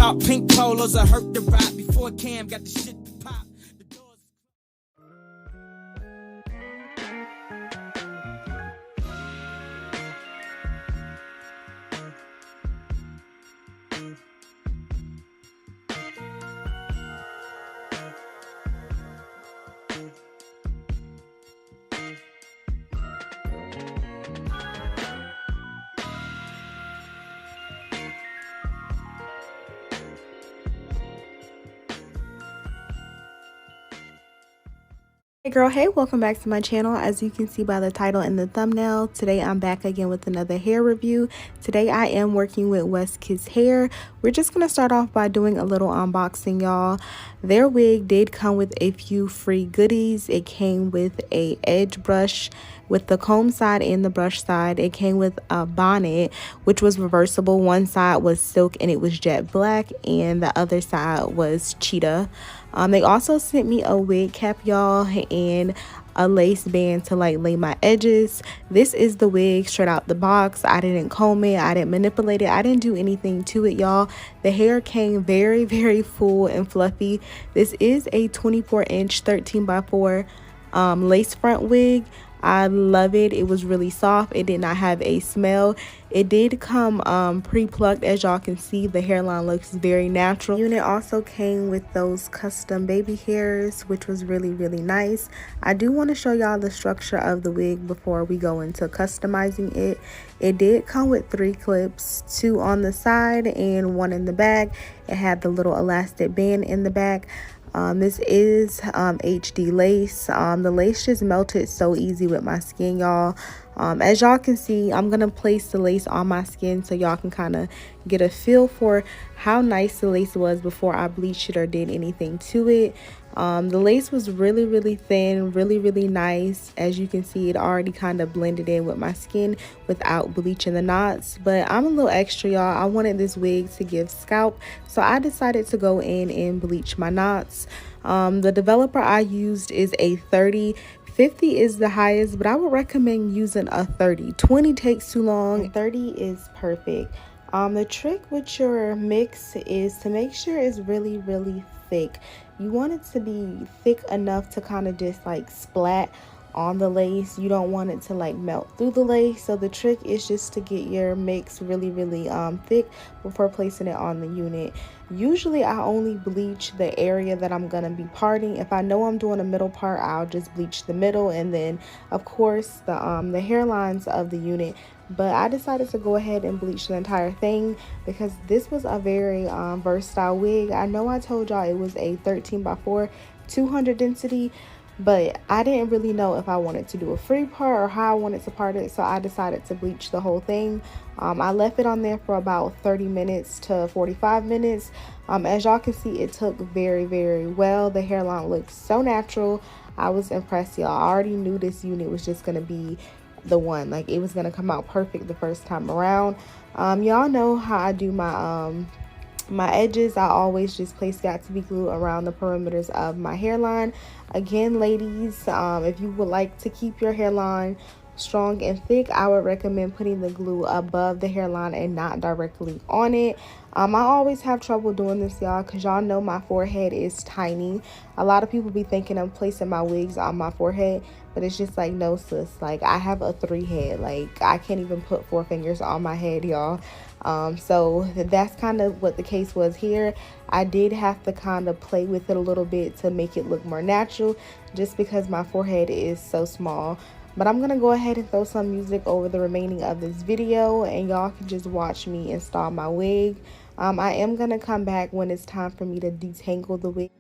top, pink polos, I hurt the ride before Cam got the shit to pop. The doors. Hey girl, hey, welcome back to my channel. As you can see by the title and the thumbnail, today I'm back again with another hair review. Today I am working with West Kids Hair. We're just going to start off by doing a little unboxing, y'all. Their wig did come with a few free goodies. It came with a edge brush with the comb side and the brush side. It came with a bonnet, which was reversible. One side was silk and it was jet black, and the other side was cheetah. They also sent me a wig cap, y'all, and a lace band to like lay my edges. This is the wig straight out the box. I didn't comb it, I didn't manipulate it, I didn't do anything to it, y'all. The hair came very, very full and fluffy. This is a 24-inch 13x4 lace front wig. I love it. It was really soft. It did not have a smell. It did come pre-plucked. As y'all can see, the hairline looks very natural. The unit also came with those custom baby hairs, which was really, really nice. I do want to show y'all the structure of the wig before we go into customizing it. It did come with 3 clips, 2 on the side and 1 in the back. It had the little elastic band in the back. This is HD lace. The lace just melted so easy with my skin, y'all. As y'all can see, I'm gonna place the lace on my skin so y'all can kind of get a feel for how nice the lace was before I bleached it or did anything to it. The lace was really, really thin, really, really nice. As you can see, it already kind of blended in with my skin without bleaching the knots. But I'm a little extra, y'all. I wanted this wig to give scalp, so I decided to go in and bleach my knots. The developer I used is a 30. 50 is the highest, but I would recommend using a 30. 20 takes too long. 30 is perfect. The trick with your mix is to make sure it's really, really thick. You want it to be thick enough to kind of just like splat on the lace. You don't want it to like melt through the lace. So the trick is just to get your mix really, really thick before placing it on the unit. Usually I only bleach the area that I'm gonna be parting. If I know I'm doing a middle part, I'll just bleach the middle, and then of course the hairlines of the unit. But I decided to go ahead and bleach the entire thing because this was a very versatile wig. I know I told y'all it was a 13x4 200 density, but I didn't really know if I wanted to do a free part or how I wanted to part it, so I decided to bleach the whole thing. I left it on there for about 30 minutes to 45 minutes. As y'all can see, it took very, very well. The hairline looked so natural. I was impressed, y'all. I already knew this unit was just gonna be the one. Like, it was gonna come out perfect the first time around. Y'all know how I do my edges. I always just place Got2b glue around the perimeters of my hairline. Again, ladies, if you would like to keep your hairline strong and thick, I would recommend putting the glue above the hairline and not directly on it. I always have trouble doing this, y'all, because y'all know my forehead is tiny. A lot of people be thinking I'm placing my wigs on my forehead, but it's just like, no, sis. Like, I have a 3 head. Like, I can't even put 4 fingers on my head, y'all. So that's kind of what the case was here. I did have to kind of play with it a little bit to make it look more natural, just because my forehead is so small. But I'm gonna go ahead and throw some music over the remaining of this video, and y'all can just watch me install my wig. I am gonna come back when it's time for me to detangle the wig.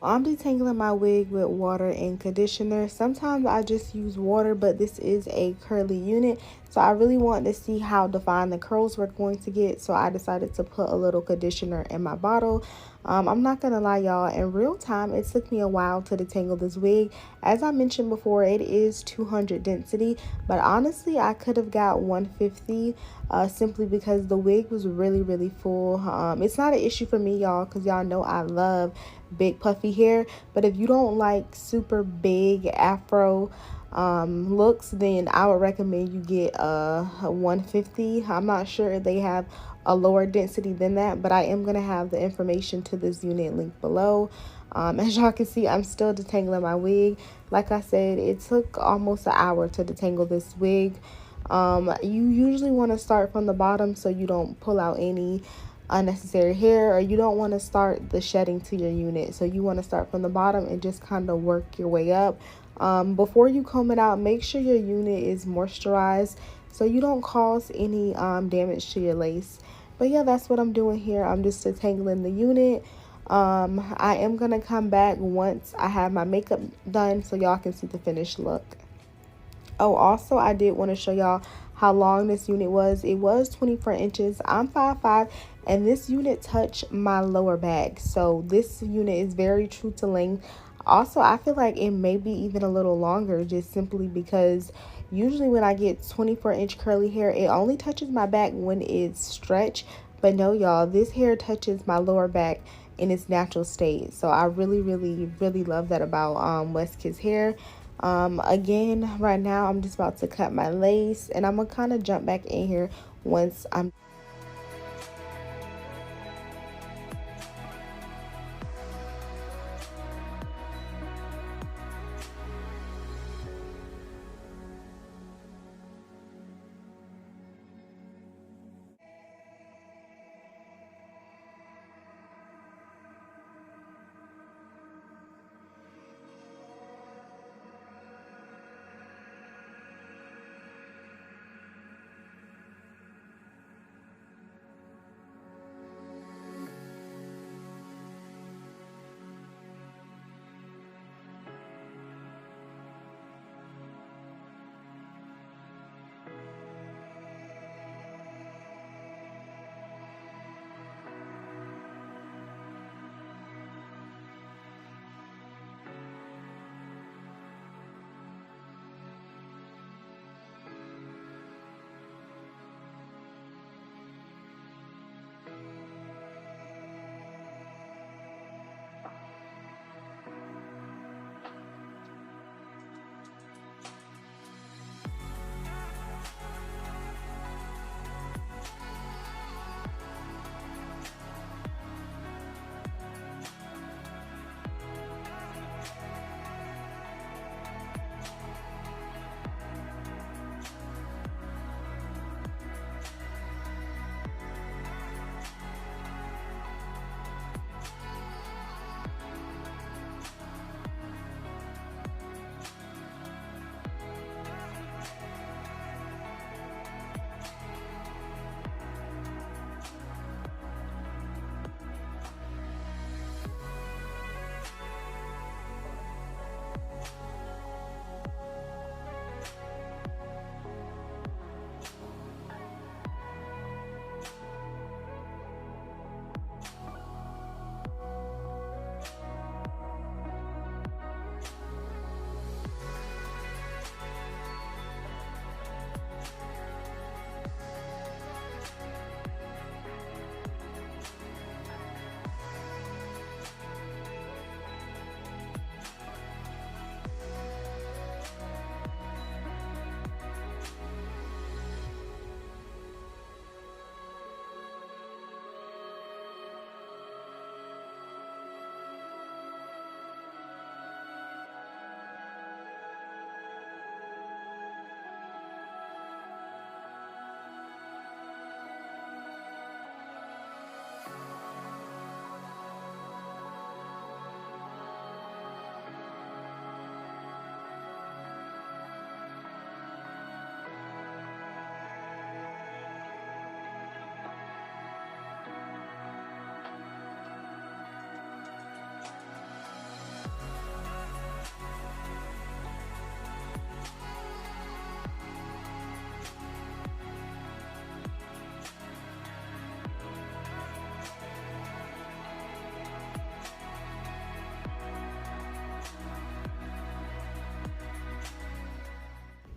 I'm detangling my wig with water and conditioner. Sometimes I just use water, but this is a curly unit, so I really wanted to see how defined the curls were going to get, so I decided to put a little conditioner in my bottle. I'm not gonna lie, y'all, in real time it took me a while to detangle this wig. As I mentioned before, it is 200 density, but honestly I could have got 150 simply because the wig was really full. It's not an issue for me, y'all, because y'all know I love big puffy hair, but if you don't like super big afro looks, then I would recommend you get a 150. I'm not sure if they have a lower density than that, but I am going to have the information to this unit linked below. As y'all can see, I'm still detangling my wig. Like I said, it took almost an hour to detangle this wig. You usually want to start from the bottom so you don't pull out any unnecessary hair, or you don't want to start the shedding to your unit, so you want to start from the bottom and just kind of work your way up. Before you comb it out, make sure your unit is moisturized so you don't cause any damage to your lace. But yeah, that's what I'm doing here. I'm just detangling the unit. I am gonna come back once I have my makeup done so y'all can see the finished look. Oh, also, I did want to show y'all how long this unit was. It was 24 inches. I'm 5'5", and this unit touched my lower back. So this unit is very true to length. Also, I feel like it may be even a little longer, just simply because usually when I get 24-inch curly hair, it only touches my back when it's stretched. But no, y'all, this hair touches my lower back in its natural state. So I really love that about West Kids hair. Again, right now I'm just about to cut my lace, and I'm gonna kind of jump back in here once I'm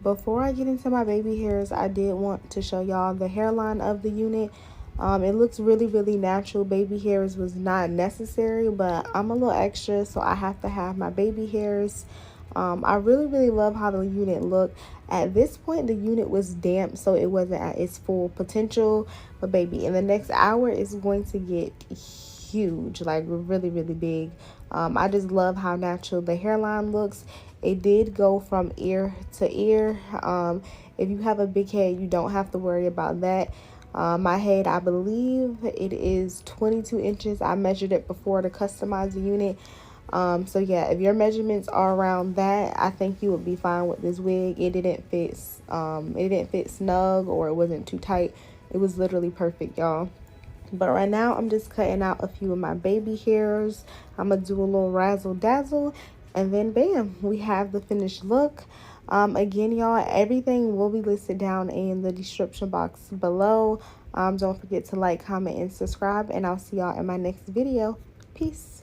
Before I get into my baby hairs, I did want to show y'all the hairline of the unit. It looks really, really natural. Baby hairs was not necessary, but I'm a little extra, so I have to have my baby hairs. I really, really love how the unit looked. At this point, the unit was damp, so it wasn't at its full potential. But baby, in the next hour, it's going to get huge, like really, really big. I just love how natural the hairline looks. It did go from ear to ear. If you have a big head, you don't have to worry about that. My head, I believe it is 22 inches. I measured it before to customize the unit. So yeah, if your measurements are around that, I think you would be fine with this wig. It didn't fit snug, or it wasn't too tight. It was literally perfect, y'all. But right now, I'm just cutting out a few of my baby hairs. I'm gonna do a little razzle dazzle, and then bam, we have the finished look. Again, y'all, everything will be listed down in the description box below. Don't forget to like, comment, and subscribe, and I'll see y'all in my next video. Peace.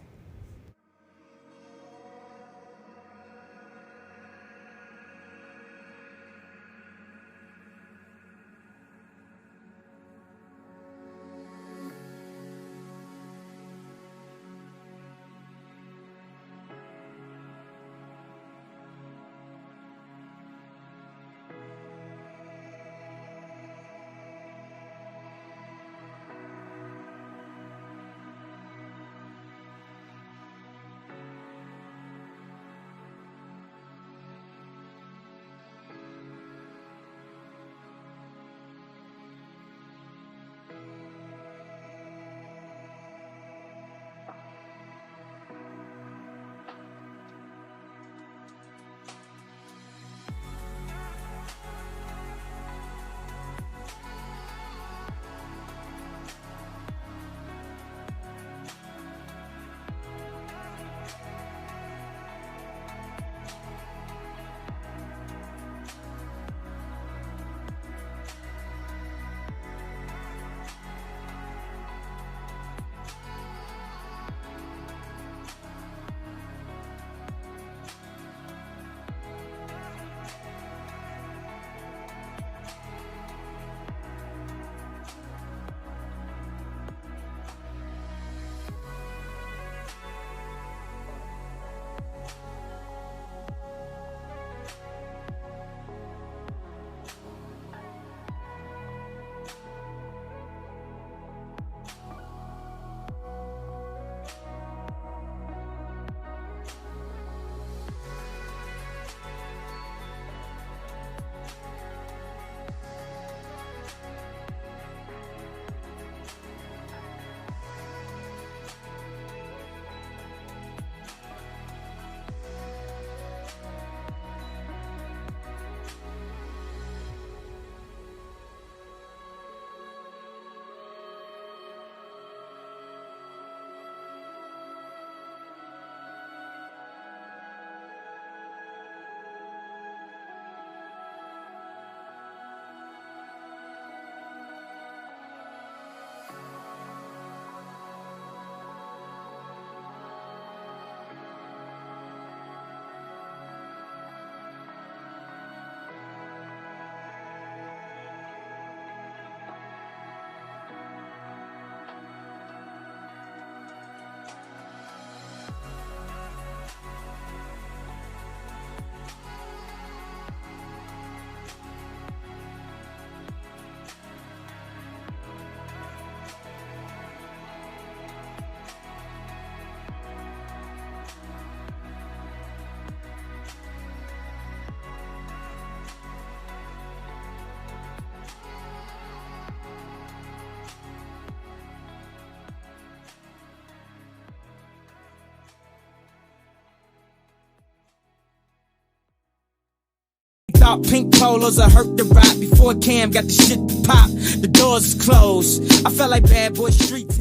Thought pink polos I hurt the rock before Cam got the shit to pop. The doors is closed. I felt like bad boy street.